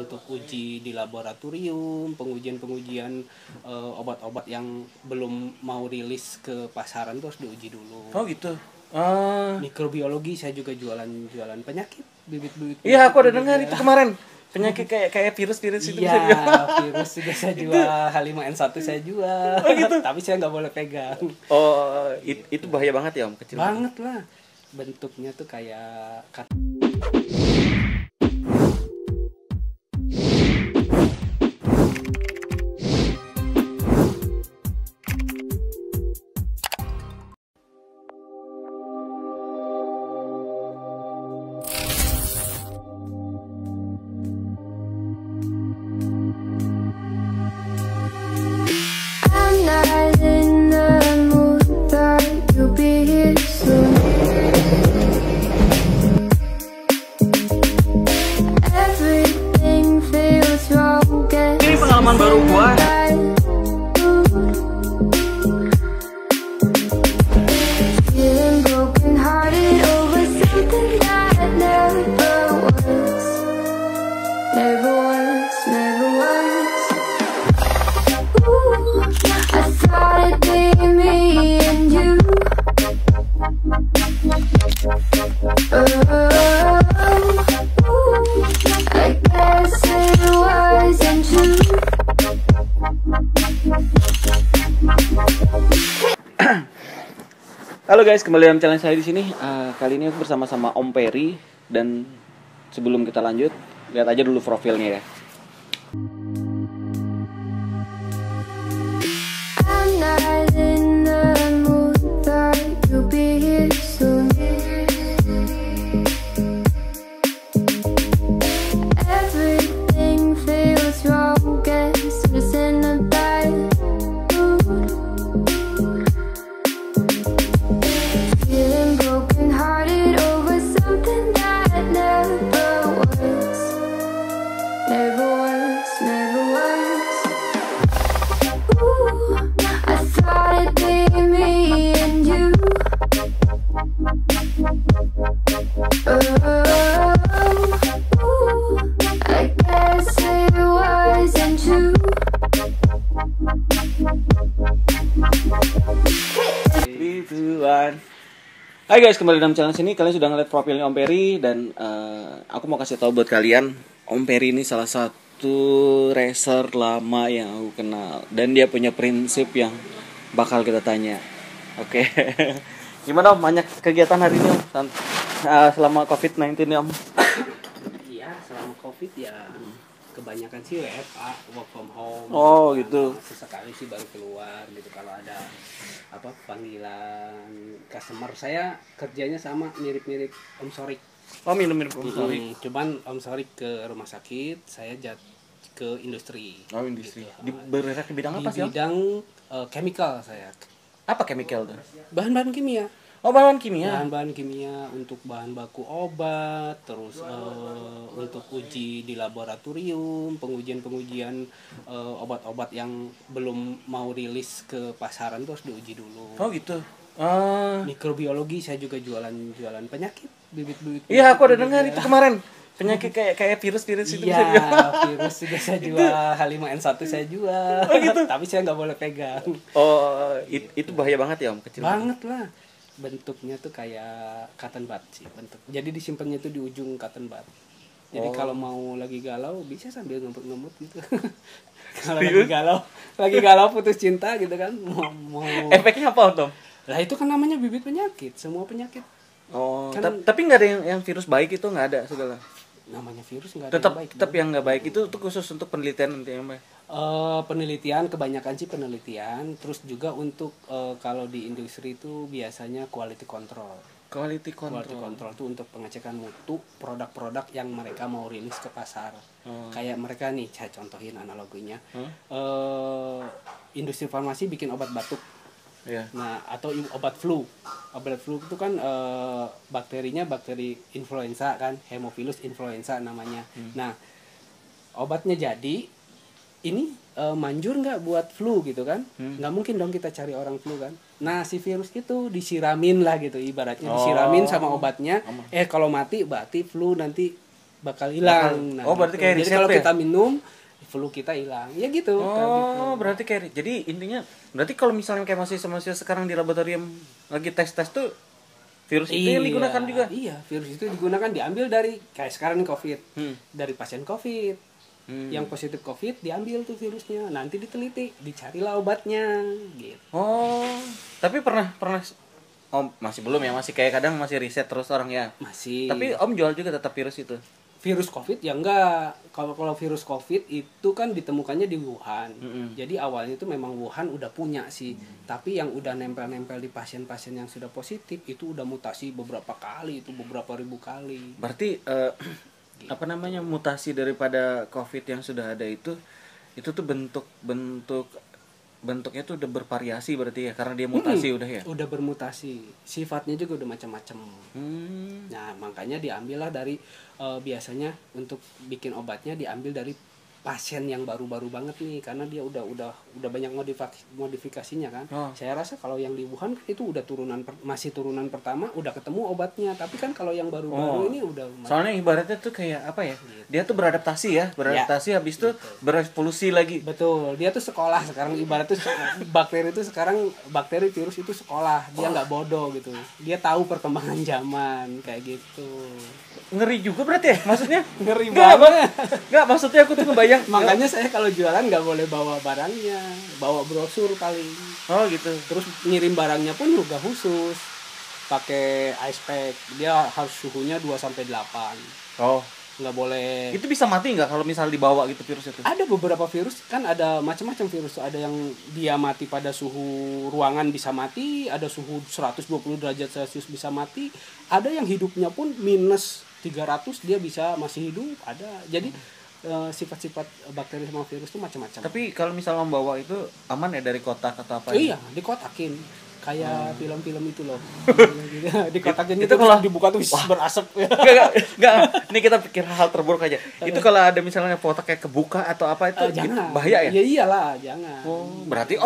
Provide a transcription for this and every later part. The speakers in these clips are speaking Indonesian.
untuk uji di laboratorium, pengujian-pengujian obat-obat yang belum mau rilis ke pasaran tuh harus diuji dulu. Oh gitu. Mikrobiologi saya juga jualan penyakit, bibit-bibit. Iya, aku ada dengar itu kemarin. Penyakit kayak virus-virus itu bisa Iya, dibilang. virus juga saya jual, H5N1 saya jual. Oh gitu. Tapi saya nggak boleh pegang. Oh, itu bahaya banget ya Om, kecil. Banget lah. Bentuknya tuh kayak I'm not in the mood, but you'll be here soon. Everything feels wrong. Ini pengalaman baru gua. Feeling broken hearted over something that never was. Never was, never was. Ooh, I thought it'd be me and you. Ooh, I guess it wasn't true. Halo guys, kembali dalam channel saya di sini. Kali ini aku bersama-sama Om Peri, dan sebelum kita lanjut, lihat aja dulu profilnya ya. I'm not in the mood, but you'll be here soon. Everything feels wrong, guess I'm just in a bad mood. Feeling broken hearted over something that never was. Never was, never was. Ooh, I thought it'd be me and you. Ooh, I guess it wasn't true. Gituan. Hai guys, kembali dalam channel sini. Kalian sudah ngeliat profilnya Om Peri, dan aku mau kasih tahu buat kalian, Om Peri ini salah satu racer lama yang aku kenal, dan dia punya prinsip yang bakal kita tanya. Oke. Gimana Om, banyak kegiatan hari ini Om? Selama COVID-19 nih Om? Iya, selama Covid ya kebanyakan sih WFA, work from home. Oh, gitu. Sesekali sih baru keluar gitu kalau ada panggilan customer. Saya kerjanya sama mirip-mirip Om Sorik. Oh, minum-minum Om Sorry. Cuman Om Sorik ke rumah sakit, saya ke industri. Oh, industri. Gitu. Di bergerak di bidang apa Di sih Om? bidang chemical saya. Apa chemical tuh? Bahan-bahan kimia. Oh, bahan kimia. Bahan-bahan kimia untuk bahan baku obat, terus untuk uji di laboratorium, pengujian-pengujian obat-obat yang belum mau rilis ke pasaran tuh harus diuji dulu. Oh gitu. Mikrobiologi saya juga jualan penyakit, bibit-bibit. Iya, aku ada dengar itu kemarin. Penyakit kayak virus-virus itu bisa Iya, dibilang. virus juga saya jual, H5N1 saya jual. Oh gitu. Tapi saya nggak boleh pegang. Oh, itu bahaya banget ya Om, kecil. Banget lah. Bentuknya tuh kayak cotton bud sih bentuk. Jadi disimpannya tuh di ujung cotton bud. Jadi kalau mau lagi galau bisa sambil ngemut-ngemut gitu. Kalau lagi galau putus cinta gitu kan, mau Efeknya apa Om? Lah itu kan namanya bibit penyakit, semua penyakit. Oh, Kan- tapi nggak ada yang virus baik itu, nggak ada segala. Namanya virus nggak ada Tetap yang baik. tetap yang nggak baik itu tuh khusus untuk penelitian nanti ya Mbak. Penelitian kebanyakan sih penelitian, terus juga untuk kalau di industri itu biasanya quality control. Quality Quality control. control itu untuk pengecekan mutu produk-produk yang mereka mau rilis ke pasar. Kayak mereka nih, saya contohin analoginya. Industri farmasi bikin obat batuk. Iya. Nah, atau obat flu. Obat flu itu kan bakterinya bakteri influenza kan, Haemophilus influenza namanya. Nah, obatnya jadi ini manjur nggak buat flu gitu kan? Nggak mungkin dong kita cari orang flu kan? Nah, si virus itu disiramin lah gitu, ibaratnya disiramin sama obatnya. Kalau mati berarti flu nanti bakal hilang. Nah, Oh, berarti gitu. kayak Jadi riset kalau ya? kita minum flu kita hilang. Ya gitu. kayak gitu. Oh, berarti kayak jadi intinya berarti kalau misalnya kayak masih sekarang di laboratorium lagi tes tuh virus itu yang digunakan juga. Iya, virus itu digunakan diambil dari kayak sekarang nih COVID. Hmm. Dari pasien COVID. Yang positif COVID diambil tuh virusnya. Nanti diteliti, dicarilah obatnya gitu. Oh, tapi pernah Om masih belum ya, masih kayak kadang masih riset terus orang ya. Masih. Tapi Om jual juga tetap virus itu. Virus COVID ya enggak. Kalau virus COVID itu kan ditemukannya di Wuhan. Jadi awalnya itu memang Wuhan udah punya sih. Tapi yang udah nempel-nempel di pasien-pasien yang sudah positif itu udah mutasi beberapa kali, itu beberapa ribu kali. Berarti apa namanya mutasi daripada COVID yang sudah ada itu tuh bentuknya tuh udah bervariasi berarti ya karena dia mutasi udah ya. Udah bermutasi. Sifatnya juga udah macam-macam. Nah, makanya diambillah dari biasanya untuk bikin obatnya diambil dari pasien yang baru-baru banget nih karena dia udah banyak modifikasinya kan. Saya rasa kalau yang di Wuhan kan itu udah masih turunan pertama udah ketemu obatnya, tapi kan kalau yang baru-baru ini udah soalnya ibaratnya tuh kayak apa ya? Dia tuh beradaptasi habis itu berevolusi lagi. Betul, dia tuh sekolah sekarang ibaratnya bakteri virus itu sekolah, dia nggak bodoh gitu, dia tahu perkembangan zaman kayak gitu. Ngeri juga berarti ya maksudnya. Ngeri banget. Nggak, maksudnya aku tuh ngebayang. Makanya saya kalau jualan nggak boleh bawa barangnya, bawa brosur paling. Oh gitu. Terus ngirim barangnya pun juga khusus, pakai ice pack, dia harus suhunya 2-8. Oh, nggak boleh. itu bisa mati nggak kalau misal dibawa gitu virus itu? Ada beberapa virus kan, ada macam-macam virus. Ada yang dia mati pada suhu ruangan bisa mati, ada suhu 120 derajat Celcius bisa mati, ada yang hidupnya pun minus 300 dia bisa masih hidup, ada. Jadi sifat-sifat bakteri sama virus itu macam-macam. Tapi kalau misalnya membawa itu aman ya dari kotak atau apa? Iya, dikotakin. Kayak film-film itu loh. Dikotakin itu kalau kalau dibuka tuh berasap. Enggak. Ini kita pikir hal terburuk aja. Itu kalau ada misalnya kotak kayak kebuka atau apa itu jangan. Bahaya ya? Ya iyalah, jangan. Oh, berarti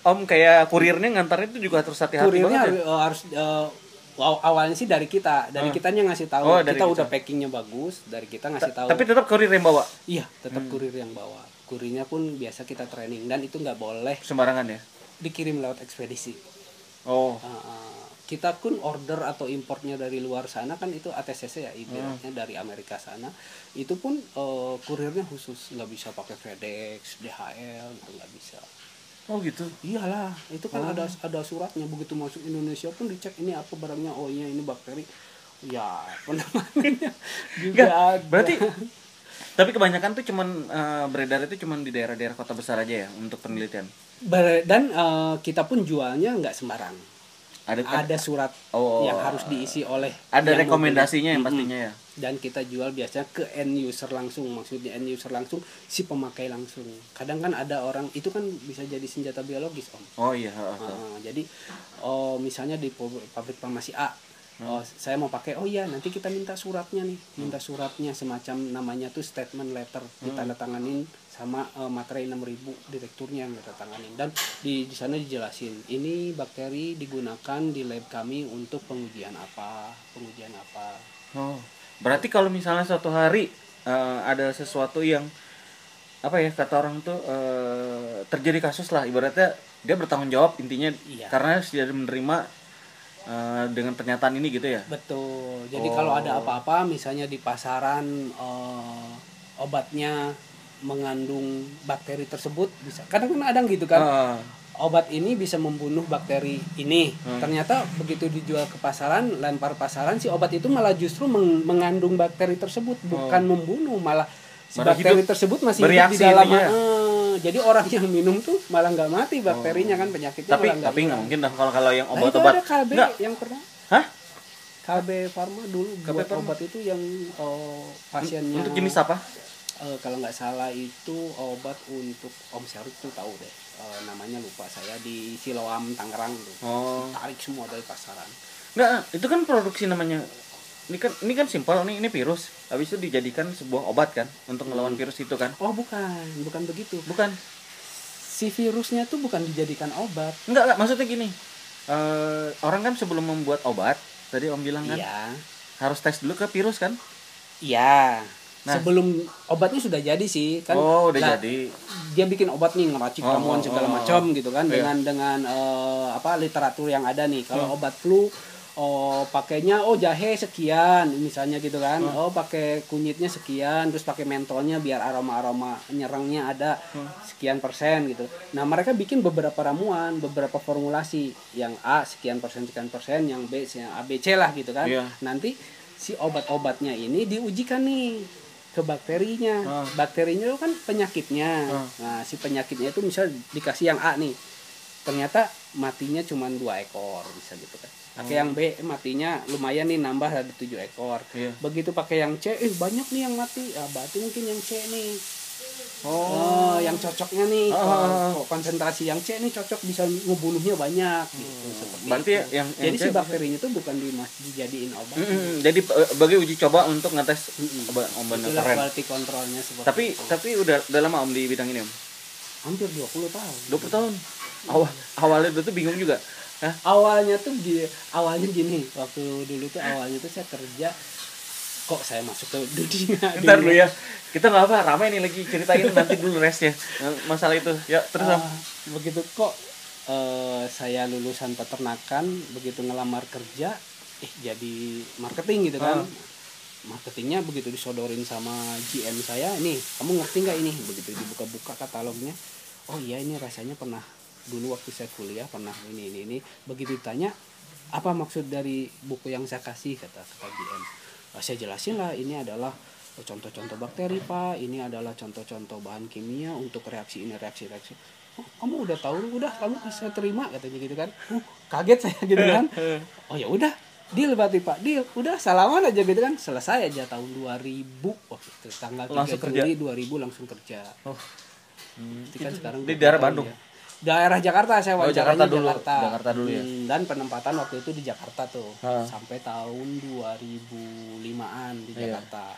Om kayak kurirnya ngantar itu juga harus hati-hati kurirnya banget. Harus awalnya sih dari kitanya ngasih tahu. Kita udah packingnya bagus, dari kita ngasih tahu. Tapi tetap kurir yang bawa. Iya, tetap kurir yang bawa. Kurirnya pun biasa kita training, dan itu nggak boleh sembarangan ya, dikirim lewat ekspedisi. Oh. Kita pun order atau importnya dari luar sana kan itu ATCC ya, ibaratnya dari Amerika sana. Itu pun kurirnya khusus, nggak bisa pakai FedEx, DHL, itu nggak bisa. Oh gitu. Iyalah, itu kan ada suratnya. Begitu masuk Indonesia pun dicek ini apa barangnya. Oh iya, ini bakteri. Ya, penanganannya juga ada. Berarti tapi kebanyakan tuh cuman beredar itu cuman di daerah-daerah kota besar aja ya untuk penelitian. Dan kita pun jualnya nggak sembarang. Ada surat yang harus diisi oleh. Ada rekomendasinya yang pastinya ya. Dan kita jual biasanya ke end user langsung. Maksudnya end user langsung, si pemakai langsung. Kadang kan ada orang, itu kan bisa jadi senjata biologis, Om. Oh iya. Jadi misalnya di pabrik farmasi A, saya mau pakai, oh iya nanti kita minta suratnya nih. Minta suratnya semacam namanya tuh statement letter. Ditandatanganin sama materai 6000 direkturnya yang ditandatanganin. Dan di sana dijelasin, ini bakteri digunakan di lab kami untuk pengujian apa. Oh. Berarti kalau misalnya suatu hari ada sesuatu yang apa ya kata orang tuh terjadi kasus lah, ibaratnya dia bertanggung jawab intinya. Iya. Karena sudah menerima dengan pernyataan ini gitu ya. Betul. Jadi kalau ada apa-apa misalnya di pasaran obatnya mengandung bakteri tersebut, bisa kadang ada gitu kan. Obat ini bisa membunuh bakteri ini. Ternyata begitu dijual ke pasaran, lempar pasaran, si obat itu malah justru mengandung bakteri tersebut, bukan membunuh, malah si bakteri tersebut masih hidup di dalam. Jadi orang yang minum tuh malah nggak mati bakterinya kan, penyakitnya. Tapi nggak mungkin dah kalau yang obat-obat. Nah, itu ada KB yang pernah. Hah? KB Pharma dulu buat obat itu yang pasiennya. Untuk jenis apa? Kalau nggak salah itu obat untuk Om Syarif tuh tahu deh. Namanya lupa saya, di Siloam Tangerang tuh. Tarik semua dari pasaran. Enggak, itu kan produksi namanya. Ini kan simpel, ini virus. Habis itu dijadikan sebuah obat kan untuk melawan virus itu kan. Oh, bukan begitu. Bukan. Si virusnya tuh bukan dijadikan obat. Enggak, maksudnya gini. Orang kan sebelum membuat obat, tadi Om bilang kan. Iya. Harus tes dulu ke virus kan? Iya. Nah. Sebelum obatnya sudah jadi sih kan. Oh, udah Nah, jadi. dia bikin obat nih ngeracik ramuan segala macam gitu kan Iya. dengan literatur yang ada nih. Kalau obat flu pakainya jahe sekian misalnya gitu kan. Pakai kunyitnya sekian, terus pakai mentolnya biar aroma-aroma nyerangnya ada sekian persen gitu. Nah, mereka bikin beberapa ramuan, beberapa formulasi. Yang A sekian persen, yang B yang ABC lah gitu kan. Iya. Nanti si obat-obatnya ini diujikan nih ke bakterinya. Bakterinya itu kan penyakitnya. Nah, si penyakitnya itu misal dikasih yang A nih. Ternyata matinya cuma 2 ekor bisa gitu kan. Pakai yang B matinya lumayan nih, nambah ada 7 ekor. Iya. Begitu pakai yang C, banyak nih yang mati. Berarti mungkin yang C nih. Yang cocoknya nih. Konsentrasi yang C nih cocok bisa ngebunuhnya banyak gitu. Seperti Berarti itu. yang Jadi C si bakterinya itu bukan dijadiin obat. Jadi bagi uji coba untuk ngetes obat Itulah keren. quality controlnya seperti itu. Tapi udah lama Om di bidang ini Om? Hampir 20 tahun. 20 tahun. Awalnya dulu tuh bingung juga. Hah? Awalnya gini, waktu dulu tuh awalnya tuh saya kerja, kok saya masuk ke dunia. Bentar dulu ya. Kita nggak apa, ramai nih lagi ceritain nanti dulu restnya. Masalah itu. Ya, terus Om. Begitu kok saya lulusan peternakan, begitu ngelamar kerja, jadi marketing gitu kan. Marketingnya begitu disodorin sama GM saya, nih kamu ngerti nggak ini? Begitu dibuka-buka katalognya, oh iya ini rasanya pernah dulu waktu saya kuliah pernah ini. Begitu ditanya apa maksud dari buku yang saya kasih, kata GM. Saya jelasin lah, ini adalah contoh-contoh bakteri Pak, ini adalah contoh-contoh bahan kimia untuk reaksi ini, reaksi. Oh, kamu udah tahu, udah kamu saya terima katanya gitu kan. Kaget saya gitu kan. Oh ya udah, deal berarti Pak, deal. Udah salaman aja gitu kan. Selesai aja tahun 2000 waktu itu tanggal 3 Juli 2000 langsung kerja. Itu kan sekarang di daerah Bandung. Ya. Daerah Jakarta saya wawancaranya Jakarta dulu ya. Dan penempatan waktu itu di Jakarta tuh. Sampai tahun 2005-an di Jakarta.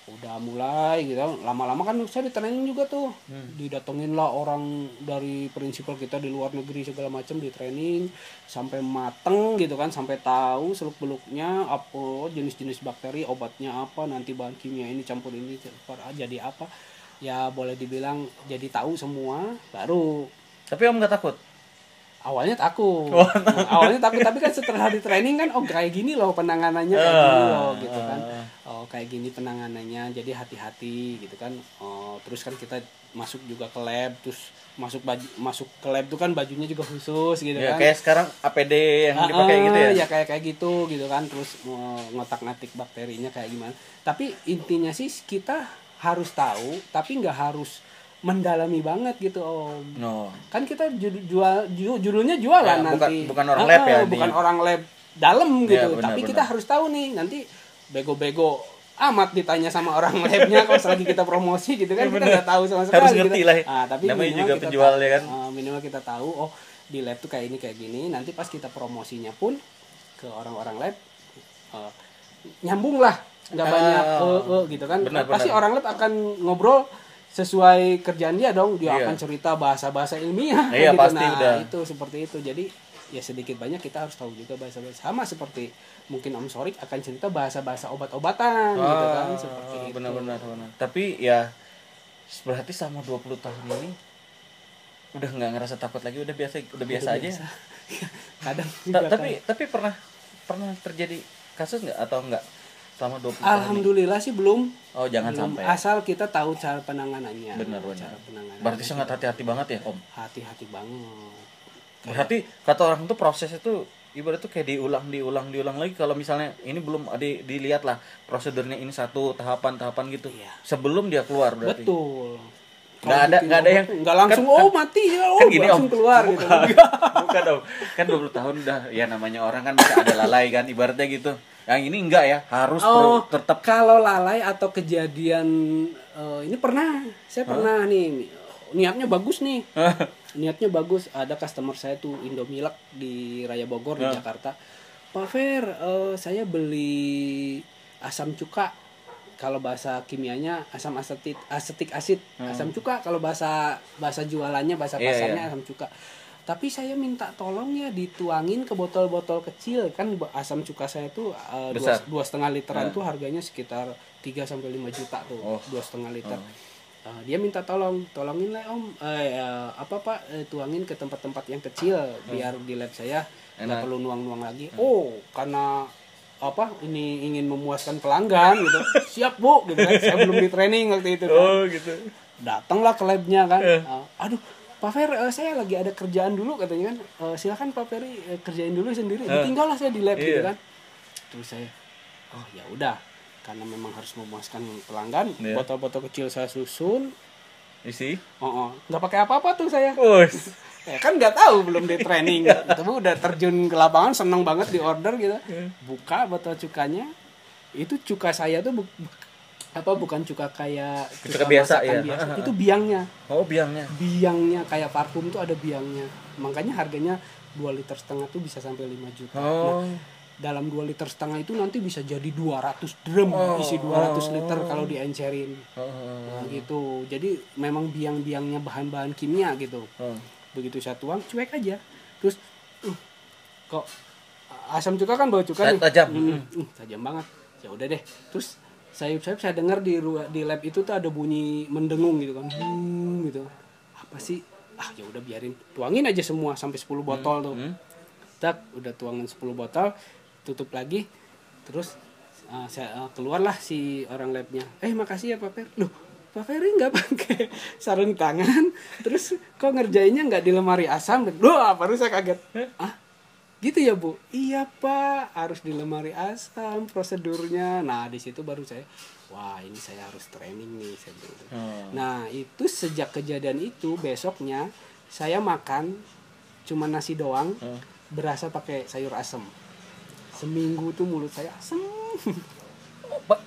Udah mulai gitu, lama-lama kan saya di training juga tuh. Didatengin lah orang dari prinsipal kita di luar negeri segala macam, di training sampai mateng gitu kan, sampai tahu seluk-beluknya apa jenis-jenis bakteri, obatnya apa, nanti bahan kimia ini campur ini jadi apa. Ya boleh dibilang jadi tahu semua baru. Tapi Om nggak takut? Awalnya takut. Tapi kan setelah di training kan kayak gini loh penanganannya, kayak gini loh gitu kan. Kayak gini penanganannya, jadi hati-hati gitu kan. Terus kan kita masuk juga ke lab, terus masuk ke lab tuh kan bajunya juga khusus gitu ya, kan. Kayak sekarang APD yang dipakai gitu ya. Ya kayak gitu kan, terus ngotak-ngatik bakterinya kayak gimana. Tapi intinya sih kita harus tahu, tapi nggak harus mendalami banget gitu Om. Kan kita judulnya jualan nanti. Bukan orang lab ya. Bukan orang lab dalam gitu. Ya, benar, tapi kita harus tahu nih, nanti bego-bego amat ditanya sama orang labnya kalau selagi kita promosi gitu kan, kita nggak tahu sama sekali. Harus ngerti gitu. lah. Tapi namanya juga penjual ya kan. Minimal kita tahu di lab tuh kayak ini kayak gini. Nanti pas kita promosinya pun ke orang-orang lab nyambung lah, nggak banyak gitu kan. Pasti orang lab akan ngobrol sesuai kerjaan dia dong, dia akan cerita bahasa-bahasa ilmiah gitu. Pasti udah. Itu seperti itu. Jadi ya sedikit banyak kita harus tahu juga bahasa-bahasa, sama seperti mungkin Om Sorik akan cerita bahasa-bahasa obat-obatan gitu kan, seperti itu. Benar. Tapi ya berarti selama 20 tahun ini udah nggak ngerasa takut lagi, udah biasa aja. Kadang tapi pernah terjadi kasus nggak atau enggak selama 20 tahun? Alhamdulillah sih belum. Jangan sampai. Asal kita tahu cara penanganannya. Benar. Cara penanganannya. Berarti sangat hati-hati banget ya Om. Hati-hati banget. Berarti kata orang tuh proses itu ibarat tuh kayak diulang lagi. Kalau misalnya ini belum dilihat lah prosedurnya, ini satu tahapan gitu. Iya. Sebelum dia keluar berarti. Betul. Nggak ada yang nggak langsung mati ya, kan gini, langsung keluar gitu. Bukan Om. Kan 20 tahun udah ya, namanya orang kan bisa ada lalai kan ibaratnya gitu. Yang ini enggak ya, harus tetap. Kalau lalai atau kejadian ini saya pernah nih, niatnya bagus nih. Niatnya bagus, ada customer saya tuh Indomilk di Raya Bogor di Jakarta. Pak Fer, saya beli asam cuka. Kalau bahasa kimianya asam asetik asid, asam cuka. Kalau bahasa jualannya, bahasa pasarnya asam cuka. Tapi saya minta tolong ya dituangin ke botol-botol kecil, kan asam cuka saya tuh 2,5 literan tuh harganya sekitar 3 3 sampai 5 juta tuh, Oh. 2,5 liter. Dia minta tolongin lah om, tuangin ke tempat-tempat yang kecil biar di lab saya nggak Enak. perlu nuang-nuang lagi. Oh, karena ini ingin memuaskan pelanggan gitu. Siap bu, gitu kan. Saya belum di training waktu itu. Kan. Oh gitu. Datanglah ke labnya kan. Aduh, Pak Fer, saya lagi ada kerjaan dulu katanya kan. Silakan Pak Ferry kerjain dulu sendiri. Ditinggal lah saya di lab gitu kan. Terus saya, oh ya udah. Karena memang harus memuaskan pelanggan, botol-botol kecil saya susun. Isi? Nggak pakai apa-apa tuh saya. Ya kan nggak tahu, belum di training. Itu udah terjun ke lapangan, seneng banget di order gitu. Buka botol cukanya, itu cuka saya tuh bukan cuka kayak cuka biasa masakan ya. biasa. Itu biangnya. Oh biangnya. Biangnya kayak parfum tuh ada biangnya. Makanya harganya 2,5 liter tuh bisa sampai 5 juta. Oh. Nah, dalam 2,5 liter itu nanti bisa jadi 200 drum isi 200 liter kalau diencerin. Nah, gitu. Jadi memang biang-biangnya bahan-bahan kimia gitu. Begitu saya tuang cuek aja. Terus kok asam cuka kan bau cuka nih. Tajam. Tajam banget. Ya udah deh. Terus sayup-sayup saya dengar di lab itu tuh ada bunyi mendengung gitu kan. Gitu. Apa sih? Ya udah biarin. Tuangin aja semua sampai 10 botol tuh. Tak udah tuangin 10 botol, tutup lagi, terus saya keluarlah si orang labnya. Makasih ya Pak Fer. Loh, Pak Ferry nggak pakai sarung tangan, terus kok ngerjainnya nggak di lemari asam? Loh, baru saya kaget. Gitu ya Bu? Iya Pak, harus di lemari asam prosedurnya. Nah di situ baru saya, wah ini saya harus training nih. Nah itu sejak kejadian itu besoknya saya makan cuma nasi doang, berasa pakai sayur asam. Seminggu tuh mulut saya asem.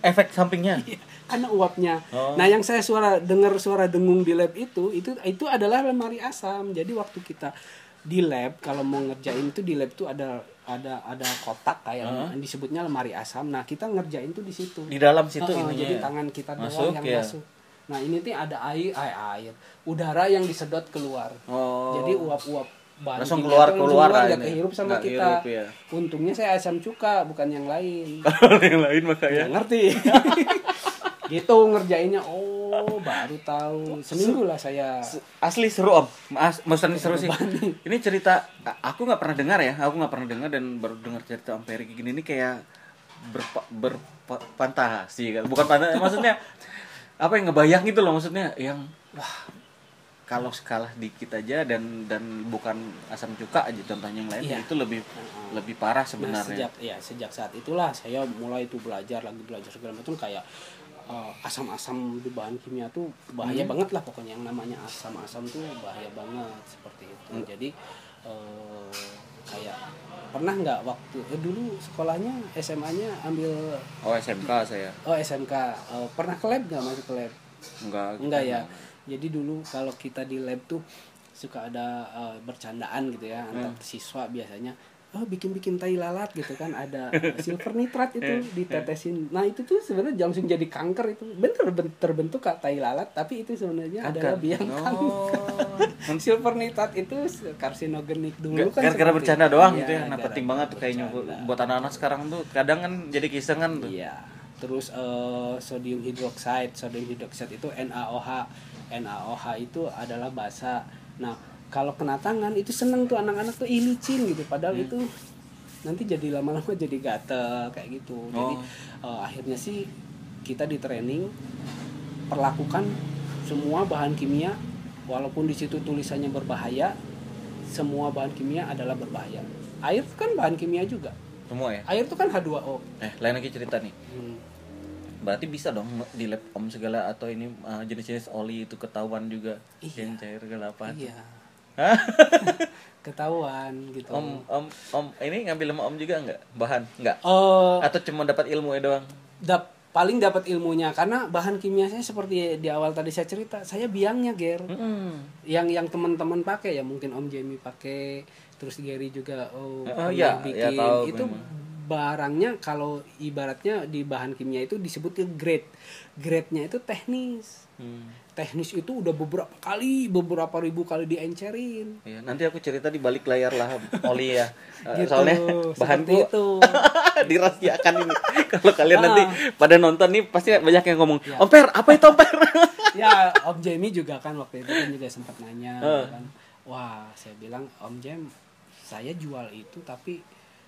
Efek sampingnya? Karena uapnya. Nah yang saya dengar suara dengung di lab itu adalah lemari asam. Jadi waktu kita di lab kalau mau ngerjain itu di lab tuh ada kotak kayak disebutnya lemari asam. Nah kita ngerjain tuh di situ. Di dalam situ ininya. Jadi tangan kita masuk, doang yang masuk. Nah ini tuh ada air, udara yang disedot keluar. Jadi uap-uap langsung keluar nggak kehirup sama kita. Ya. Untungnya saya asam cuka bukan yang lain. Yang lain makanya. Nggak ngerti. Gitu ngerjainnya. Baru tahu. Seminggu lah saya. Asli seru om. Maksudnya seru sih. Ini cerita aku nggak pernah dengar ya. Aku nggak pernah dengar dan baru dengar cerita Om Ferry gini ini kayak berfantasi kan. Bukan fantasi, maksudnya apa yang ngebayang gitu loh, maksudnya yang wah kalau kalah dikit aja dan bukan asam cuka aja contohnya yang lain itu lebih parah sebenarnya. Sejak saat itulah saya mulai itu belajar segala macam kayak asam-asam di bahan kimia tuh bahaya banget lah, pokoknya yang namanya asam-asam tuh bahaya banget seperti itu. Jadi kayak pernah nggak waktu dulu sekolahnya SMA-nya ambil SMK saya. SMK pernah ke lab nggak, masuk ke lab? Enggak ya. Jadi dulu kalau kita di lab tuh suka ada bercandaan gitu ya antar siswa biasanya, bikin tai lalat gitu kan, ada silver nitrat itu ditetesin. Nah itu tuh sebenarnya langsung jadi kanker, itu bener terbentuk tai lalat tapi itu sebenarnya adalah biang kanker. Silver nitrat itu karsinogenik dulu kan. Gara-gara bercanda doang gitu ya. Nah penting banget tuh kayaknya buat anak-anak sekarang tuh kadang kan jadi kisengan tuh. Iya. Terus sodium hidroksida itu NaOH itu adalah basa. Nah kalau kena tangan itu seneng tuh anak-anak tuh licin gitu, padahal itu nanti jadi lama-lama jadi gatel kayak gitu. Jadi akhirnya sih kita di training perlakukan semua bahan kimia, walaupun di situ tulisannya berbahaya, semua bahan kimia adalah berbahaya. Air itu kan bahan kimia juga. Semua ya? Air itu kan H2O. Lain lagi cerita nih. Berarti bisa dong di lab om segala atau ini jenis-jenis oli itu ketahuan juga yang cair gelapaan. Iya. Ketahuan gitu. Om ini ngambil sama om juga nggak bahan nggak? Atau cuma dapat ilmunya doang? Paling dapat ilmunya, karena bahan kimia saya seperti di awal tadi saya cerita, saya biangnya Ger. Yang teman-teman pakai ya mungkin Om Jamie pakai, terus Gary juga bikin tahu, itu memang. barangnya kalau ibaratnya di bahan kimia itu disebutnya grade-nya itu teknis. Teknis itu udah beberapa ribu kali diencerin. Ya, nanti aku cerita di balik layar lah Oli ya. Gitu, Soalnya seperti bahanku itu. dirahasiakan ini. Kalau kalian nanti pada nonton nih pasti banyak yang ngomong, Ya. "Omper, apa itu Omper?" Ya Om Jamie juga kan waktu itu kan juga sempat nanya kan, wah saya bilang Om Jam saya jual itu tapi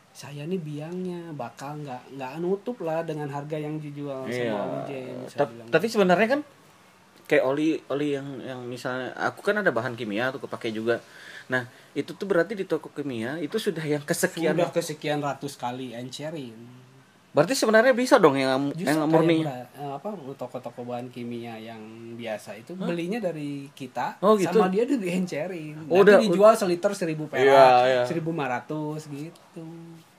saya nih biangnya bakal nggak nutup lah dengan harga yang dijual sama Om Jam. Saya bilang Tapi sebenarnya kan kayak oli yang misalnya aku kan ada bahan kimia tuh kepake juga. Nah, itu tuh berarti di toko kimia itu sudah yang kesekian. udah kesekian ratus kali encerin. Berarti sebenarnya bisa dong yang Justru murni. toko-toko bahan kimia yang biasa itu belinya dari kita, Oh, gitu? sama dia diencerin. Oh, Nanti udah- dijual seliter 1.000 perak, Iya, iya. 1.500 gitu.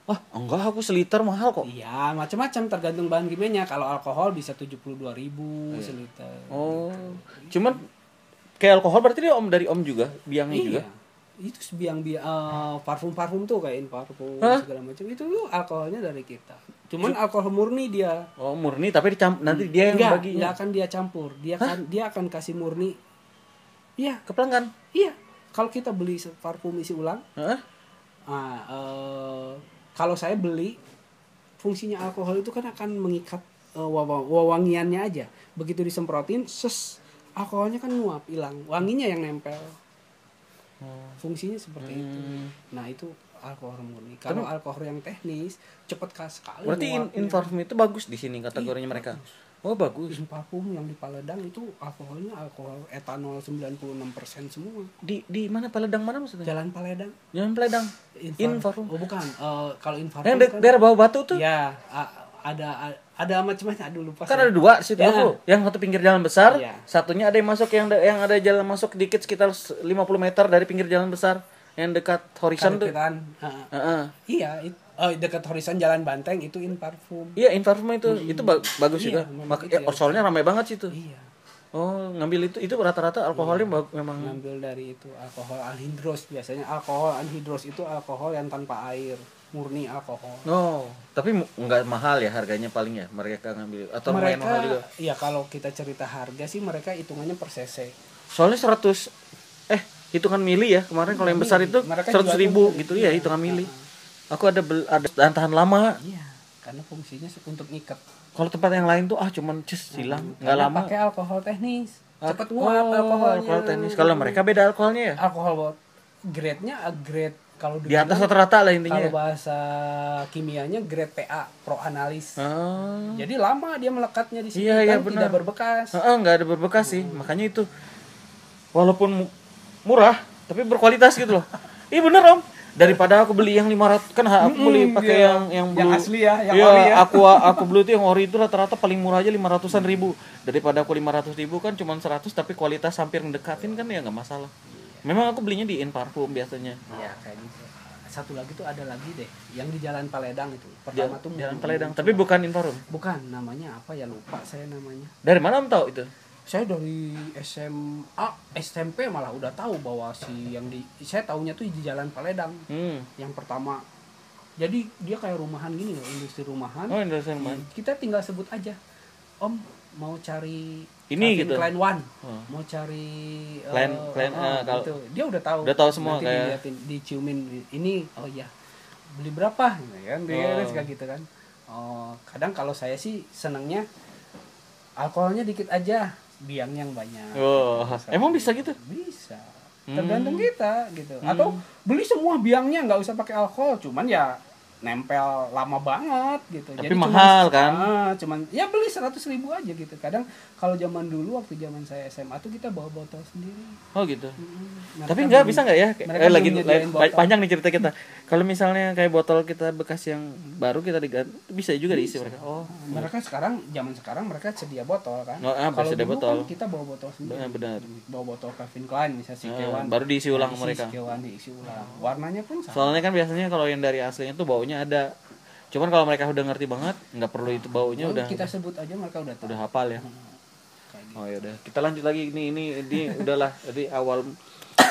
Wah, enggak, aku seliter mahal kok. Iya, macam-macam tergantung bahan kimianya. Kalau alkohol bisa 72.000 seliter. Oh, cuman kayak alkohol berarti dia dari Om juga, biangnya juga. Iya. Itu parfum-parfum tuh kayak parfum Hah? segala macam itu tuh alkoholnya dari kita. Cuman alkohol murni dia. Oh, murni tapi nanti dia yang Enggak baginya akan dia campur. Dia akan kasih murni. Iya, ke pelanggan. iya. Kalau kita beli parfum isi ulang, Heeh. kalau saya beli fungsinya alkohol itu kan akan mengikat wewangiannya aja. Begitu disemprotin, alkoholnya kan nguap, hilang. Wanginya yang nempel. Fungsinya seperti itu. Nah, itu alkohol murni. Kalau alkohol yang teknis cepat sekali. Berarti nguapnya. Inparfum itu bagus di sini kategorinya Iya, mereka. bagus. Oh, bagus. Parfum yang di Paledang itu alkoholnya alkohol etanol 96% semua. Di mana Paledang mana maksudnya? Jalan Paledang. Jalan Paledang. Inparfum. Oh bukan. Kalau Infarfum Yang daerah bawah Batu tuh. ya ada macam-macam. Aduh lupa. Kan saya. ada dua situ Ya. aku. Yang satu pinggir jalan besar, Iya. satunya ada yang masuk yang ada jalan masuk dikit sekitar 50 meter dari pinggir jalan besar yang dekat horizon tuh. Karpetan. Heeh. Iya, dekat horizon Jalan Banteng itu Infarfum. Iya, Inparfum itu bagus Iya, juga. memang itu ya. Soalnya ramai banget situ. Iya, Oh, ngambil itu rata-rata alkoholnya memang. ngambil dari itu alkohol anhidros. Biasanya alkohol anhidros itu alkohol yang tanpa air, murni alkohol. No, tapi nggak mahal ya harganya paling ya mereka ngambil atau lumayan mahal juga. Ya kalau kita cerita harga sih mereka hitungannya per cc. Soalnya 100 hitungan mili ya kemarin kalau yang besar itu Mereka 100.000 jual gitu ya hitungan mili. Aku ada dan tahan lama. Iya, karena fungsinya untuk ngikat. Kalau tempat yang lain tuh cuman hilang nggak Karena lama. pakai alkohol teknis. Cepat nguap alkoholnya. Alkohol teknis. Kalau mereka beda alkoholnya ya. Alkohol grade-nya grade kalau Di atas rata-rata lah intinya. kalau Ya? bahasa kimianya grade PA, pro analis. Oh. Jadi lama dia melekatnya di sini Iya, kan benar. tidak berbekas. Nggak ada berbekas sih. Makanya itu walaupun murah tapi berkualitas gitu loh. Iya bener Om. Daripada aku beli yang 500 kan aku beli pakai iya. yang Yang blue. asli ya, yang Iya, ori ya. aku beli itu yang ori itu rata-rata paling murah aja 500-an ribu. Daripada aku 500.000 kan cuma 100 tapi kualitas hampir mendekatin kan ya nggak masalah. Memang aku belinya di Inparfum biasanya. Iya, kayak gitu. Satu lagi tuh ada lagi deh, yang di Jalan Paledang itu. Pertama tuh Jalan Paledang, tapi bukan Inparfum. bukan namanya apa ya, lupa saya namanya. Dari mana Om tahu itu? Saya dari SMA, SMP malah udah tahu bahwa saya taunya tuh di Jalan Paledang. Yang pertama. Jadi dia kayak rumahan gini loh, industri rumahan. Oh, Indonesia mana? Kita tinggal sebut aja, Om mau cari Ini Calvin gitu. Klein One, Oh. mau cari Kalau- gitu. Dia udah tahu. Udah tahu semua Nanti kayak- diliatin, diciumin ini, oh iya, beli berapa, gitu kan? Dia Oh. suka gitu kan. Oh, kadang kalau saya sih senangnya alkoholnya dikit aja, biang yang banyak. Oh, emang bisa gitu? Bisa. Tergantung kita gitu. Atau beli semua biangnya nggak usah pakai alkohol, cuman ya nempel lama banget gitu. Tapi mahal kan? Cuman ya beli 100.000 aja gitu. Kadang kalau zaman dulu waktu zaman saya SMA tuh kita bawa botol sendiri. Oh gitu. Mereka Tapi nggak belum- bisa nggak ya? mereka Lagi belum nyediain botol. panjang nih cerita kita. Kalau misalnya kayak botol kita bekas yang baru kita diganti, bisa juga diisi mereka. Oh, Mereka zaman sekarang mereka sedia botol kan. Oh, Kalau sedia dulu botol. kan kita bawa botol sendiri. benar. Bawa botol Calvin Klein misalnya si Kewan. Baru diisi ulang sama mereka. Kewan diisi ulang. Warnanya pun sama. Soalnya kan biasanya kalau yang dari aslinya tuh baunya ada. Cuman kalau mereka udah ngerti banget, nggak perlu itu baunya udah Kita sebut aja mereka udah tahu. udah hafal ya. Kayak gitu. Oh ya udah, kita lanjut lagi ini udahlah. Jadi awal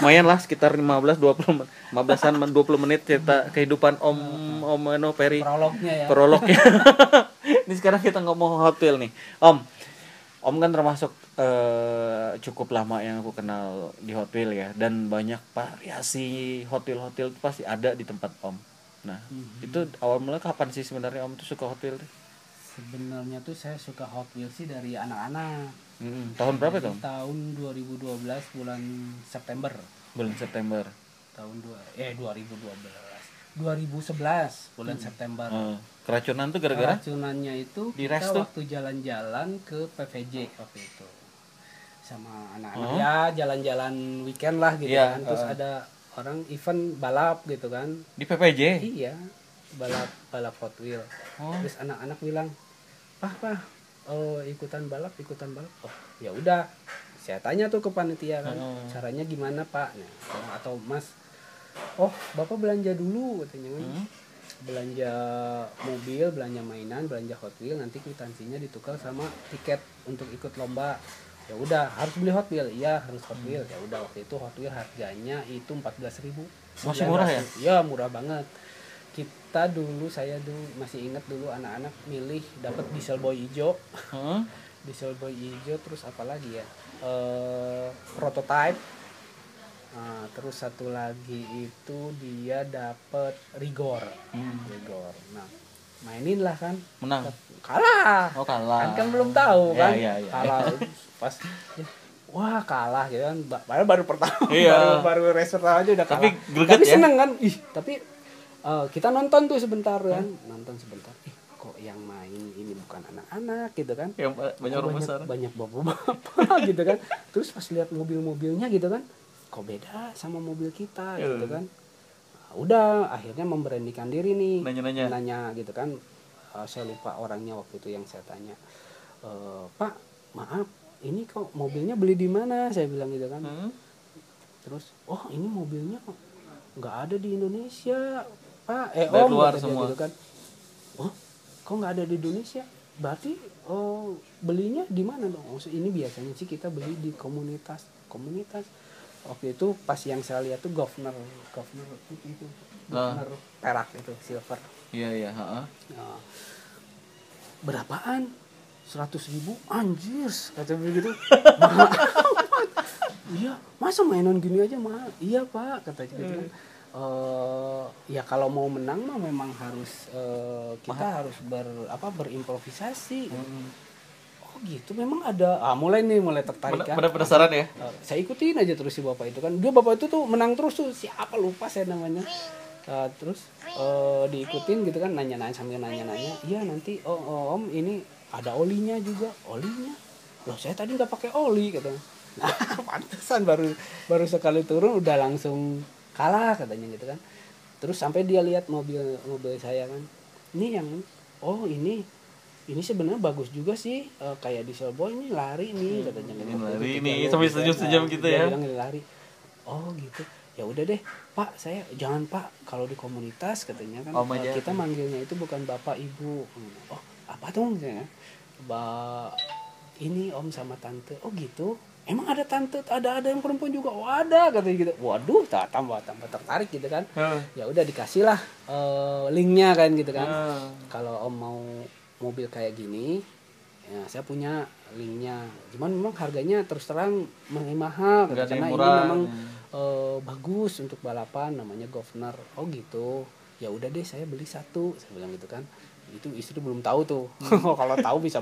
lumayan lah sekitar 15-20 menit cerita kehidupan Om Eno Peri. Prolognya ya. Prolognya. Ini sekarang kita ngomong Hot Wheels nih. Om kan termasuk cukup lama yang aku kenal di Hot Wheels ya, dan banyak variasi Hot Wheels itu pasti ada di tempat Om. Nah, itu awal mula kapan sih sebenarnya Om tuh suka Hot Wheels? Sebenarnya tuh saya suka Hot Wheels sih dari anak-anak. Tahun berapa itu? Tahun 2012 bulan September. Bulan September. Tahun 2011 bulan September. Keracunan tuh gara-gara? Keracunannya itu Di kita resto? waktu jalan-jalan ke PVJ waktu itu sama anak-anak ya, jalan-jalan weekend lah gitu Iya, kan. Terus ada orang event balap gitu kan. Di PPJ? Iya, balap Hot Wheels. Terus anak-anak bilang, "Pah, ikutan balap." Oh, ya udah. Saya tanya tuh ke panitia kan, caranya gimana, Pak? Nah, atau Mas, "Oh, Bapak belanja dulu," katanya kan. Belanja mobil, belanja mainan, belanja Hot Wheels, nanti kwitansinya ditukar sama tiket untuk ikut lomba. Ya udah, harus beli Hot Wheels. Iya, harus Hot Wheels. Ya udah, waktu itu Hot Wheels harganya itu 14.000. Masih murah ya? Iya, murah banget. Saya masih ingat dulu anak-anak milih dapat Diesel Boy hijau. Diesel Boy hijau, terus apa lagi ya? Prototype. Nah, terus satu lagi itu dia dapat Rigor. Nah, mainin lah kan. Menang. Kalah. Oh, kalah. Kan belum tahu kan. Ya. Kalah pas wah kalah gitu kan. Baru pertama. Iya. baru racer aja udah kalah. Tapi greget ya. Seneng kan. Tapi kita nonton tuh sebentar kan. Nonton sebentar. Kok yang main ini bukan anak-anak gitu kan. Yang banyak orang besar. Banyak bapak-bapak gitu kan. Terus pas lihat mobil-mobilnya gitu kan. Kok beda sama mobil kita gitu kan. Nah, udah akhirnya memberanikan diri nih. Nanya gitu kan. Saya lupa orangnya waktu itu yang saya tanya. Pak, maaf, ini kok mobilnya beli di mana? Saya bilang gitu kan. Terus, oh ini mobilnya nggak ada di Indonesia, Pak. Om, luar semua. Gitu kan. Oh, kok nggak ada di Indonesia? Berarti belinya di mana dong? Oh, ini biasanya sih kita beli di komunitas. Waktu itu pas yang saya lihat tuh governor itu perak itu silver. Iya. Nah, berapaan? 100.000? Anjir, kata begitu. Mahal. Iya, masa mainan gini aja mahal? Iya Pak, kata gitu kan. Ya kalau mau menang mah memang harus kita harus berimprovisasi. Oh gitu, memang ada. Mulai tertarik kan. Penasaran ya? Saya ikutin aja terus si bapak itu kan. Bapak itu tuh menang terus tuh, siapa lupa saya namanya. Terus diikutin gitu kan, sambil nanya-nanya. Iya nanti Om ini ada olinya juga. Olinya? Loh saya tadi nggak pakai oli katanya. Nah pantesan baru sekali turun udah langsung kalah katanya gitu kan. Terus sampai dia lihat mobil saya kan. Ini yang ini sebenarnya bagus juga sih, kayak Diesel Boy ini lari nih katanya gitu. Lari nih sampai sejam gitu ya. Dia bilang lari. Oh gitu. Ya udah deh, Pak, saya jangan Pak, kalau di komunitas katanya kan kita manggilnya itu bukan Bapak Ibu. Oh, apa tuh misalnya? Ini Om sama Tante. Oh gitu. Emang ada tante, ada yang perempuan juga? Oh ada katanya gitu. Waduh, tambah tertarik gitu kan. Ya udah dikasih lah linknya kan gitu kan. Kalau Om mau mobil kayak gini, ya saya punya linknya. Cuman memang harganya terus terang mahal karena ini memang bagus untuk balapan, namanya Governor. Oh gitu. Ya udah deh saya beli satu, saya bilang gitu kan. Itu istri belum tahu tuh. Kalau tahu bisa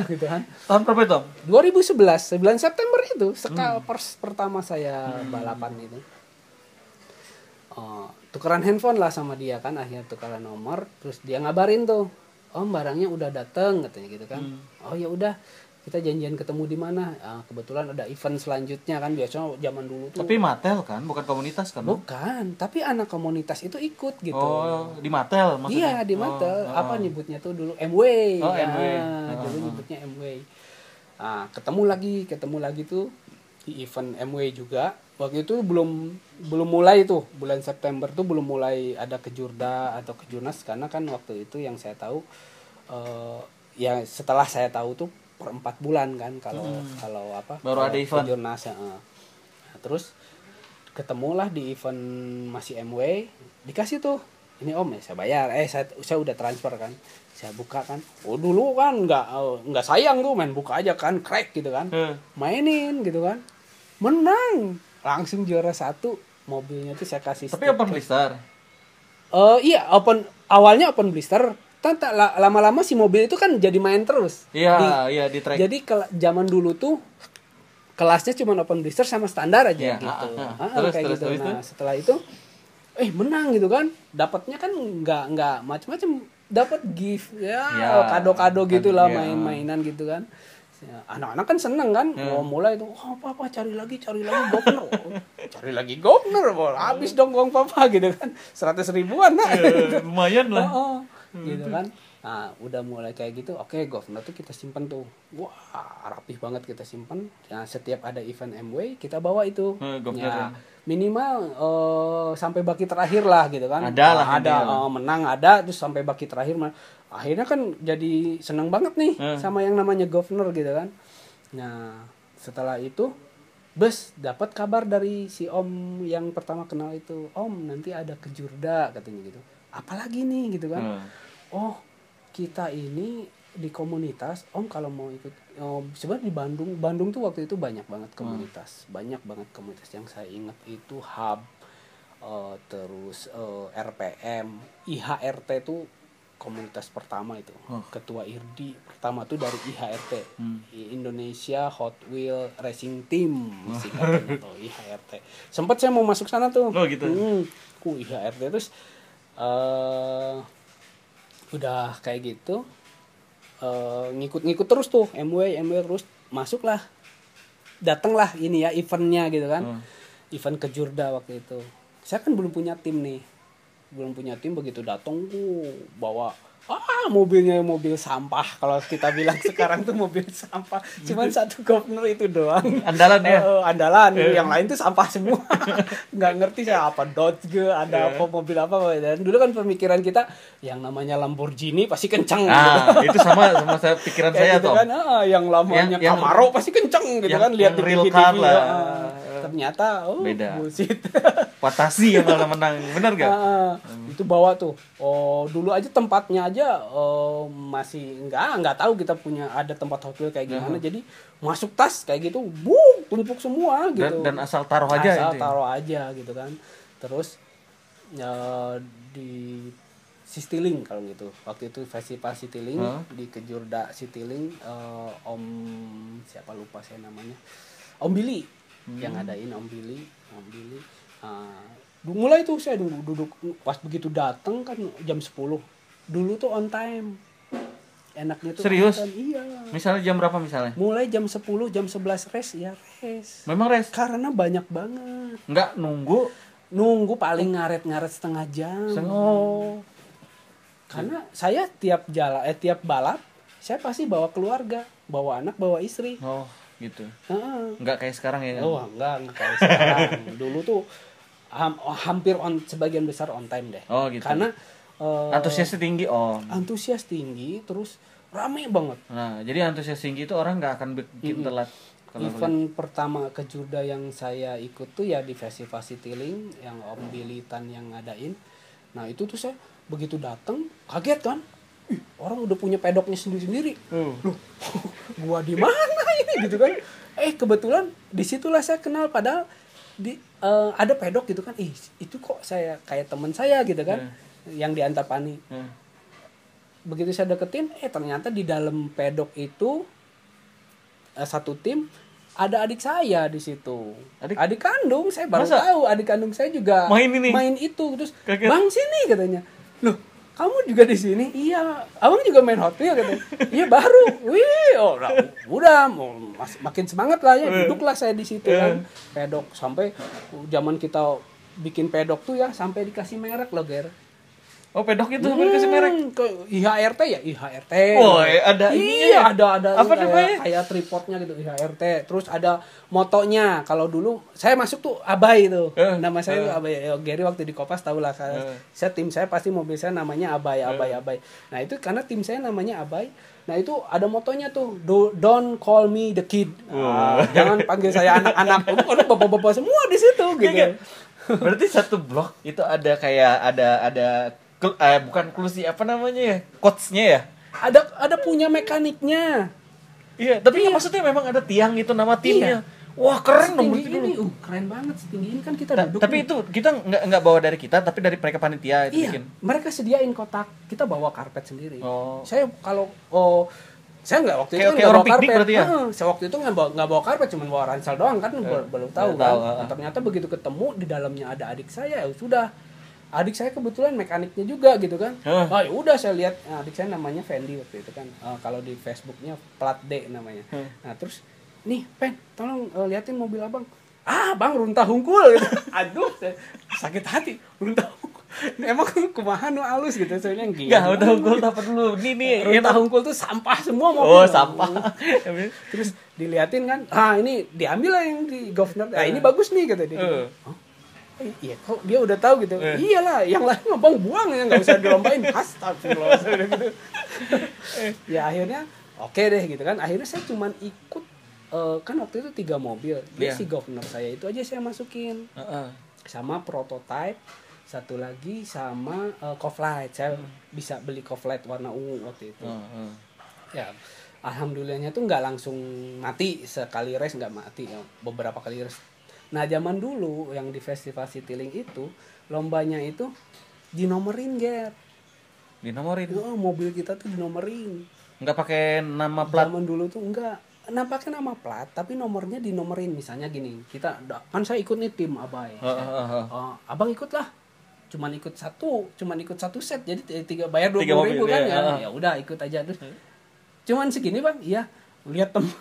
gitu kan. Tahun berapa itu? 2011, bulan September itu pertama saya balapan itu. Tukeran handphone lah sama dia kan, akhirnya tukeran nomor, terus dia ngabarin tuh, Om barangnya udah dateng katanya gitu kan. Oh ya udah, kita janjian ketemu di mana. Kebetulan ada event selanjutnya kan, biasanya zaman dulu tuh. Tapi Mattel kan, bukan komunitas kan? Bukan, tapi anak komunitas itu ikut gitu. Oh, di Mattel maksudnya? Iya, di Mattel. Apa nyebutnya tuh dulu MW. Oh, MW. Dulu nyebutnya MW. Ketemu lagi tuh di event MW juga. Waktu itu belum mulai tuh, bulan September tuh belum mulai ada kejurda atau kejurnas, karena kan waktu itu yang saya tahu ya setelah saya tahu tuh per 4 bulan kan kalau apa baru ada event kejurnas. terus ketemulah di event masih MW, dikasih tuh, ini om ya saya bayar, saya udah transfer kan, saya buka kan, dulu kan nggak sayang tuh main buka aja kan, crack gitu kan, mainin gitu kan, menang, langsung juara 1, mobilnya tuh saya kasih. Tapi open blister. Iya, awalnya open blister, lama-lama si mobil itu kan jadi main terus. Iya, di track. Jadi zaman dulu tuh kelasnya cuma open blister sama standar aja gitu. Terus, nah, setelah itu menang gitu kan. Dapatnya kan enggak macam-macam, dapat gift kado-kado gitulah, main-mainan gitu kan. Anak-anak kan seneng kan, mulai itu, papa cari lagi governor, cari lagi governor, habis dong uang papa gitu kan, 100 ribuan lah, lumayan lah, gitu kan. Nah udah mulai kayak gitu, oke, governor tuh kita simpan tuh, wah rapih banget kita simpan. Nah, setiap ada event MW kita bawa itu, minimal sampai baki terakhir lah gitu kan, menang ada, terus sampai baki terakhir. Akhirnya kan jadi seneng banget nih sama yang namanya governor gitu kan. Nah setelah itu dapat kabar dari si om yang pertama kenal itu, om nanti ada kejurda katanya gitu, apalagi nih gitu kan. Kita ini di komunitas, om kalau mau ikut, sebenarnya di Bandung tuh waktu itu banyak banget komunitas, yang saya ingat itu hub, terus RPM, IHRT tuh komunitas pertama itu, ketua IRDI pertama tuh dari IHRT, Indonesia Hot Wheel Racing Team, singkatannya tuh IHRT. Sempat saya mau masuk sana tuh, IHRT, terus udah kayak gitu, ngikut terus tuh MW terus, masuklah, datanglah ini ya eventnya gitu kan, event kejurda waktu itu. Saya kan belum punya tim, begitu datang bawa mobilnya mobil sampah, kalau kita bilang sekarang tuh mobil sampah, cuman satu governor itu doang, andalan ya, andalan, yang lain tuh sampah semua. Nggak ngerti saya apa Dodge ada apa mobil apa. Dan dulu kan pemikiran kita yang namanya Lamborghini pasti kencang gitu. Itu sama saya pikiran saya gitu tuh kan, yang namanya Camaro pasti kencang gitu kan, lihat di real TV car lah. Ternyata beda, bullshit. Patasi yang malah menang, benar gak? Itu bawa tuh, dulu aja tempatnya aja masih nggak tahu kita punya ada tempat Hot Wheel kayak gimana. Jadi masuk tas kayak gitu, tumpuk semua gitu, dan asal taruh aja gitu kan. Terus di Citylink kalau gitu, waktu itu festival Citylink, di Kejurda Citylink, om siapa lupa saya namanya, Om Billy yang ngadain, Om Billy. Mulai tuh saya duduk pas begitu datang kan jam 10. Dulu tuh on time. Enaknya tuh serius? Iya. Misalnya jam berapa misalnya? Mulai jam 10, jam 11 race. Memang race? Karena banyak banget. Enggak nunggu paling ngaret setengah jam. Karena saya tiap balap saya pasti bawa keluarga, bawa anak, bawa istri. Gitu. Enggak kayak sekarang ya kan? Enggak kayak sekarang. Dulu tuh hampir sebagian besar on time deh. Gitu. Karena antusiasnya tinggi, antusias tinggi, terus rame banget. Nah, jadi antusias tinggi itu orang nggak akan bikin telat. Event pertama Kejurda yang saya ikut tuh ya di Festival Citylink yang Om Billy Tan yang ngadain. Nah itu tuh saya begitu datang kaget kan, orang udah punya pedoknya sendiri-sendiri. Loh, gua di mana ini gitu kan? Kebetulan disitulah saya kenal, padahal ada pedok gitu kan. Itu kok saya kayak teman saya gitu kan, yang di Antapani. Begitu saya deketin, ternyata di dalam pedok itu satu tim ada adik saya di situ. Adik kandung, saya baru tahu adik kandung saya juga main itu. Terus kaget. Bang sini katanya. Loh, kamu juga di sini? Iya, abang juga main Hot Wheel katanya. Iya baru. Wih, udah makin semangat lah ya. Duduklah saya di situ kan. Pedok sampai zaman kita bikin pedok tuh ya sampai dikasih merek loh, Ger. Oh, pedok itu hampir kasih merek. Ke IHRT ya, IHRT. Oh, ada ininya iya, ya? ada Apa namanya? kayak tripodnya gitu IHRT. Terus ada motonya. Kalau dulu saya masuk tuh Abai tuh. Nama saya tuh Abai. Gary waktu di Kopas tahu lah. Saya tim saya pasti mobil saya namanya Abai. Nah, itu karena tim saya namanya Abai. Nah, itu ada motonya tuh. Don't call me the kid. Jangan panggil saya anak-anak. Ada bapak-bapak semua di situ gitu. Berarti satu blok itu ada kayak ada bukan klusi apa namanya ya? Coachnya ya? Ada punya mekaniknya. Iya, tapi maksudnya memang ada tiang itu nama timnya. Wah, keren dong Setinggi berarti ini, dulu. keren banget setinggi ini kan kita duduk. Tapi itu kita nggak bawa dari kita, tapi dari mereka panitia itu iya, bikin. mereka sediain kotak, kita bawa karpet sendiri. Oh. Saya nggak waktu itu Kayak kan nggak orang bawa piknik karpet. berarti ya? Saya waktu itu nggak bawa karpet, cuma bawa ransel doang kan, belum tahu Nggak kan. tahu, Nah, ternyata begitu ketemu di dalamnya ada adik saya, ya sudah. Adik saya kebetulan mekaniknya juga gitu kan. Oh, ya udah saya lihat adik saya namanya Fendi waktu itu kan. Kalau di Facebooknya Plat D namanya. Nah, terus nih Pen, tolong liatin mobil abang. Bang runtah hungkul gitu. Aduh, sakit hati runtah hungkul. Emang kumaha nu alus gitu soalnya gila. Enggak, udah hungkul apa dulu. Nih Runtah hungkul tuh sampah semua mobil. Oh, sampah. Terus diliatin kan, ini diambil lah yang di governor. Ini bagus nih kata dia. Iya, kok dia udah tahu gitu. Iyalah, yang lain mah bang buang ya, nggak usah dilombain. Astagfirullah gitu. Ya akhirnya oke deh gitu kan. Akhirnya saya cuman ikut kan waktu itu 3 mobil. Dia si governor saya itu aja saya masukin. Sama prototype, satu lagi sama Covlight. Saya bisa beli Covlight warna ungu waktu itu. Ya, alhamdulillahnya tuh nggak langsung mati, sekali race nggak mati, beberapa kali race. Nah, zaman dulu yang di Festival Citylink itu lombanya itu dinomerin, Ger. Dinomorin. Mobil kita tuh dinomerin. Enggak pakai nama plat. Zaman dulu tuh enggak pakai nama plat, tapi nomornya dinomerin. Misalnya gini, kan saya ikut nih tim Abai. Abang ikut lah. Cuman ikut satu set. Jadi bayar 20.000 kan ya. Ya udah ikut aja terus. Cuman segini, Bang. Iya. Lihat temen.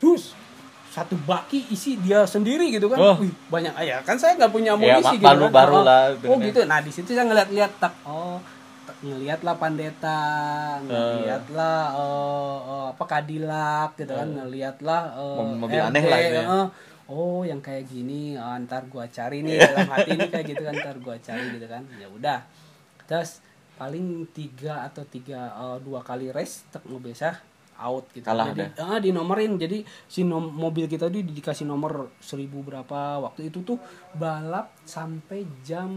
Terus satu baki isi dia sendiri gitu kan. Wih, banyak kan saya nggak punya amunisi gitu kan. Baru lah. Gitu. Nah, di situ saya ngeliat ngelihatlah Pandeta, ngelihatlah Cadillac gitu kan, ngelihatlah mobil aneh lah ini. Yang kayak gini, ntar gua cari nih dalam hati ini kayak gitu kan, ntar gua cari gitu kan. Ya udah. Terus paling 2 kali race mobil saya out gitu. Kalah jadi dinomerin. Jadi si mobil kita tuh dikasih nomor 1000 berapa. Waktu itu tuh balap sampai jam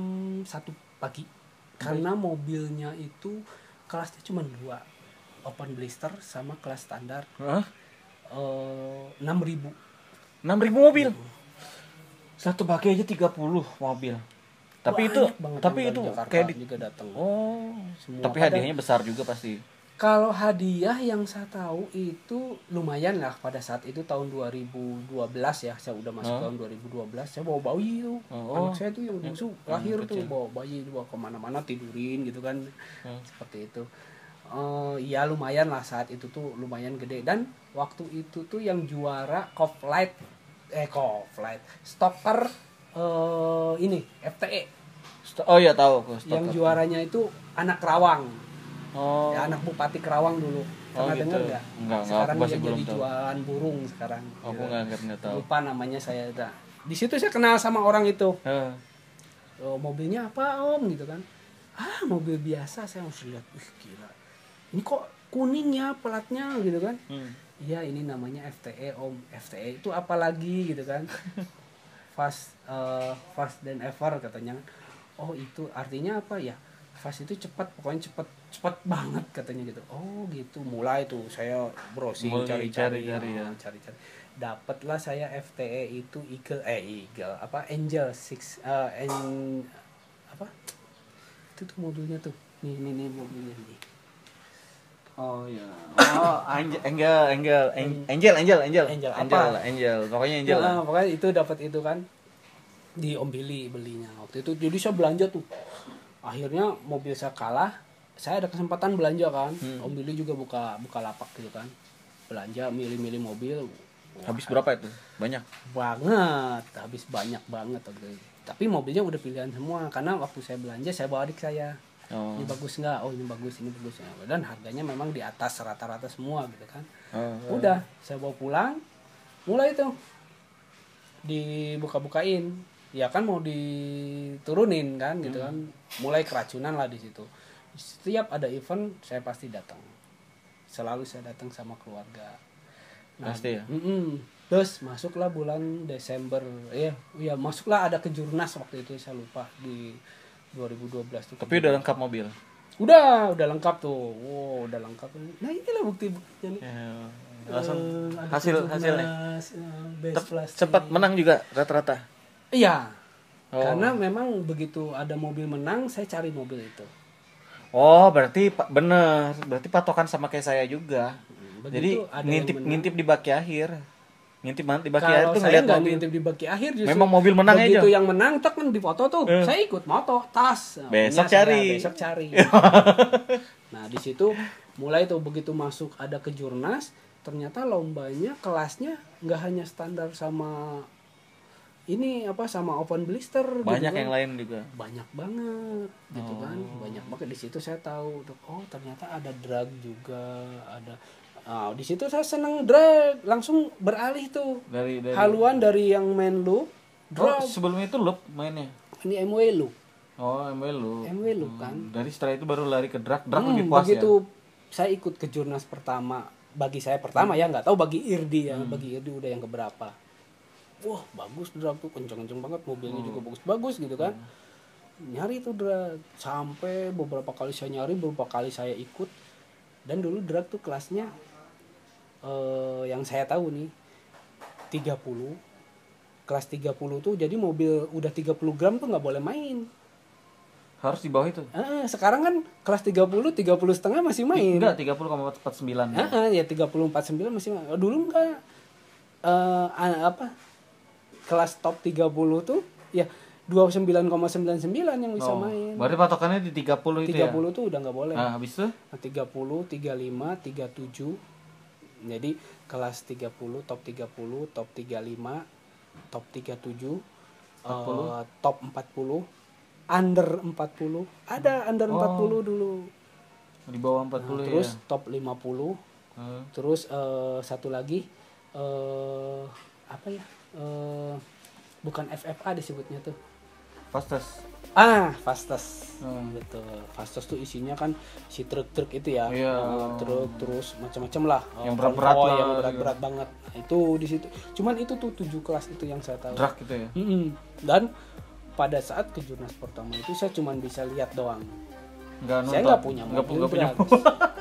1 pagi. Karena mobilnya itu kelasnya cuma 2. Open blister sama kelas standar. 6.000. 6.000 mobil. Satu pakai aja 30 mobil. Tapi itu kayak juga datang. Tapi hadiahnya besar juga pasti. Kalau hadiah yang saya tahu itu lumayan lah pada saat itu tahun 2012 ya. Saya udah masuk tahun 2012. Saya bawa bayi tuh. Anak saya tuh yang bungsu lahir tuh bawa bayi, bawa kemana-mana tidurin gitu kan. Seperti itu. Ya lumayan lah saat itu tuh lumayan gede. Dan waktu itu tuh yang juara Covlight Stoker ini FTE. Oh iya tahu. Yang juaranya itu anak Kerawang. Ya, anak Bupati Kerawang dulu. Pernah gitu. dengar nggak? Enggak, sekarang aku dia belum jadi tahu. jualan burung sekarang. Aku nggak tahu. Lupa namanya saya. Di situ saya kenal sama orang itu. Mobilnya apa Om gitu kan? Mobil biasa. Saya harus lihat. Gila. Ini kok kuning ya platnya gitu kan? Iya ini namanya FTE Om. FTE itu apa lagi gitu kan? Fast than ever katanya. Oh itu artinya apa ya? Fast itu cepat, pokoknya cepat banget katanya gitu. Oh gitu, mulai tuh saya browsing cari-cari. Dapatlah saya FTE itu Eagle apa Angel 6 apa? Itu tuh mobilnya tuh. Nih mobilnya nih. Oh ya. Angel. Pokoknya Angel lah. Pokoknya itu dapat itu kan di Om Billy belinya. Waktu itu jadi saya belanja tuh. Akhirnya mobil saya kalah, saya ada kesempatan belanja kan. Om Billy juga buka lapak gitu kan. Belanja milih-milih mobil. Habis berapa itu? Banyak banget, habis banyak banget. Tapi mobilnya udah pilihan semua karena waktu saya belanja saya bawa adik saya. Oh. Ini bagus nggak? Oh ini bagus, ini bagus. Dan harganya memang di atas rata-rata semua gitu kan. Udah, saya bawa pulang, mulai tuh dibuka-bukain. Ya kan mau diturunin kan gitu kan. Mulai keracunan lah di situ. Setiap ada event saya pasti datang. Selalu saya datang sama keluarga. Pasti ya. Terus masuklah bulan Desember. Ya masuklah ada kejurnas waktu itu, saya lupa di 2012 tuh. Tapi udah lengkap mobil. Udah lengkap tuh. Wow, udah lengkap. Nah, inilah bukti-buktinya nih. Ya, langsung Ada hasilnya. 17, best plus. Cepat menang juga rata-rata. Iya. Oh. Karena memang begitu ada mobil menang, saya cari mobil itu. Oh, berarti bener. Berarti patokan sama kayak saya juga. Jadi Begitu ada yang menang. ngintip di baki akhir. Ngintip banget di baki Kalau akhir tuh saya ngeliat nggak mobil. ngintip di baki akhir justru. Memang mobil menang aja. Begitu yang menang tak kan di foto tuh, saya ikut moto tas. Nah, Besok punya saya, cari. besok cari. Nah di situ mulai tuh begitu masuk ada kejurnas, ternyata lombanya kelasnya nggak hanya standar sama ini sama open blister. Banyak gitu yang kan. lain juga. Banyak banget gitu kan, banyak banget. Di situ saya tahu oh ternyata ada drag juga, ada. Nah, di situ saya seneng drag, langsung beralih tuh. Dari Haluan dari yang main loop, Oh, drag. sebelum itu loop mainnya. Ini MW loop. Oh, MW loop. MW loop kan. Dari setelah itu baru lari ke drag. Drag lebih puas Begitu saya ikut ke jurnas pertama, bagi saya pertama ya, nggak tahu bagi Irdi ya, bagi Irdi udah yang keberapa. Wah, bagus drag tuh, kenceng-kenceng banget, mobilnya juga bagus-bagus gitu kan. Nyari tuh drag, sampai beberapa kali saya nyari, beberapa kali saya ikut. Dan dulu drag tuh kelasnya yang saya tahu nih 30. Kelas 30 tuh jadi mobil udah 30 gram tuh nggak boleh main. ya. Harus di bawah itu. Sekarang kan kelas 30 setengah masih main. Enggak, 30,49 ya. Ya 30-49 masih main. Dulu enggak kelas top 30 tuh ya 29,99 yang bisa main. Berarti patokannya di 30 itu 30 ya. tuh udah nggak boleh. Nah, habis itu 30, 35, 37. Jadi kelas 30, top 35, top 37, top 40, under 40. Ada under 40 dulu. di bawah 40 Terus ya. top 50. Terus satu lagi apa ya? Bukan FFA disebutnya tuh. Fastest. Fastest. Betul. Fastest tuh isinya kan si truk-truk itu ya. Iya. Truk terus macam-macam lah. Yang berat-berat konvoy lah, yang berat-berat banget. Nah, itu di situ. Cuman itu tuh 7 kelas itu yang saya tahu. Drag gitu ya. Dan pada saat kejurnas pertama itu saya cuman bisa lihat doang. Enggak Saya nggak punya mobil drag.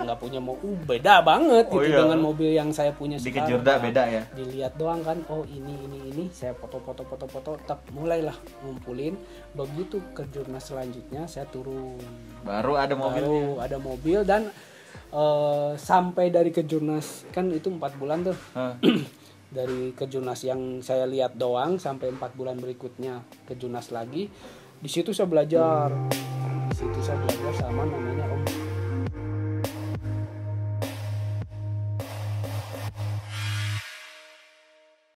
Nggak punya mobil. Beda banget gitu iya. dengan mobil yang saya punya Di sekarang. Kejurda beda ya. Dilihat doang kan, oh ini saya foto, tak mulailah ngumpulin. Begitu ke jurnas selanjutnya saya turun. Baru ada mobilnya. Baru ada mobil dan sampai dari kejurnas kan itu 4 bulan tuh. Dari kejurnas yang saya lihat doang sampai 4 bulan berikutnya kejurnas lagi. Di situ saya belajar. Di situ saya belajar sama namanya Om